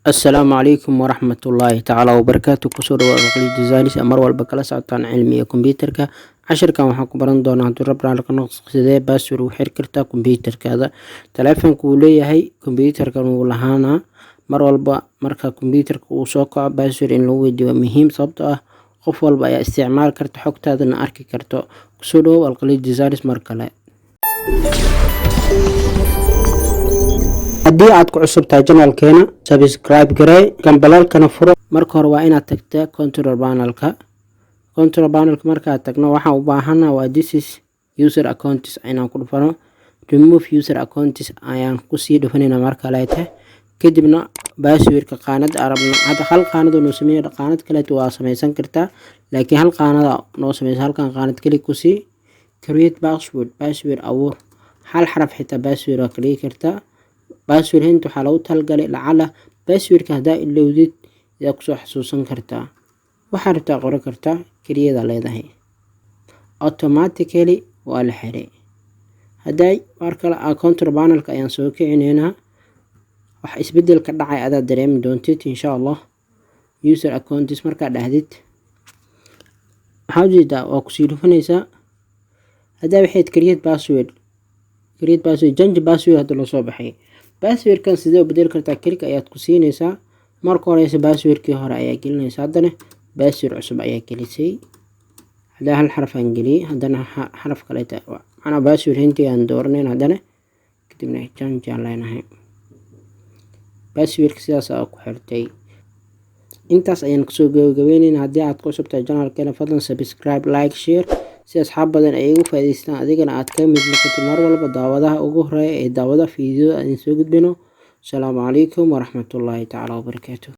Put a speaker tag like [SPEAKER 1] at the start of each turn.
[SPEAKER 1] السلام عليكم ورحمة الله تعالى وبركاته كسور وقلي ديزاينس أمر والبكلا ساعتان علمية كمبيوترka cashirkan waxaan ku baran doonaa hadduu rab raali ka noqdo sidee baaswir u xiri kartaa kombiyuutarkaada. taleefanka uu leeyahay kombiyuutarkan wuu lahaanaa mar walba marka kombiyuutarka uu soo kaco baaswir in lagu weydiiyo waa muhiim sababtoo ah qof walba ayaa isticmaali karta xogtaadana arki karto. kusoo dhawow alqali designers mar kale. haddii aad ku cusub tahay channelkeena subscribe garee gambalaalkana furo. marka hore waa inaad tagtaa control panelka markaad tagno waxaan u baahanaa waa this is user accounts inaan ku dhufano. remove user accounts ayaan kusii dhufanayna marka leete kadibna baaswirka qaanad arabna hadda hal qaanad oo noo sameeyo qaanad kale waa samaysan kartaa laakiin hal qaanada noo sameeyay halkan qaanad kale kusii create password awoor hal xaraf xitaa baaswir waa kaliya kartaa. baaswir inta waxaa lagu talgalay lacala baaswirka haddaa ilowdid yaa kusoo xasuusan kartaa waxaad rabtaa qori kartaa keliyada leedahay automatically waa la xiray. hadday markale control panelka ayaan soo kicineynaa wax isbedel ka dhacay adaa dareemi doontid insha allah. user accounts markaad dhahdid waxaa ujeedaa waa kusii dhufanaysaa haddaa waxayd create password change password hadda loo soo baxay. baaswirkan sidee u bedeli kartaa klik ayaad ku siinaysaa marka horeysa baaswirkii hore ayaa gelinaysaa haddana baaswir cusub ayaa gelisay. hadda hal xaraf aan geliyay haddana xaraf kale ana baaswir intii aan dooranayn haddana kadibna change aan leenahay baaswirka sidaas ayaa ku xirtay. intaas ayaan kusoo gabagabeynaynaa. haddii aad ku cusub tahay channelkeena fadlan subscribe like share si asxaab badan ay ugu faa'iideystaan adigana aad ka mid noqoto mar walba daawadaha ugu horeeya ee daawada fiidiyoda aan soo gudbino. Assalaamu calaykum waraxmatullaahi tacaala wabarakaatuh.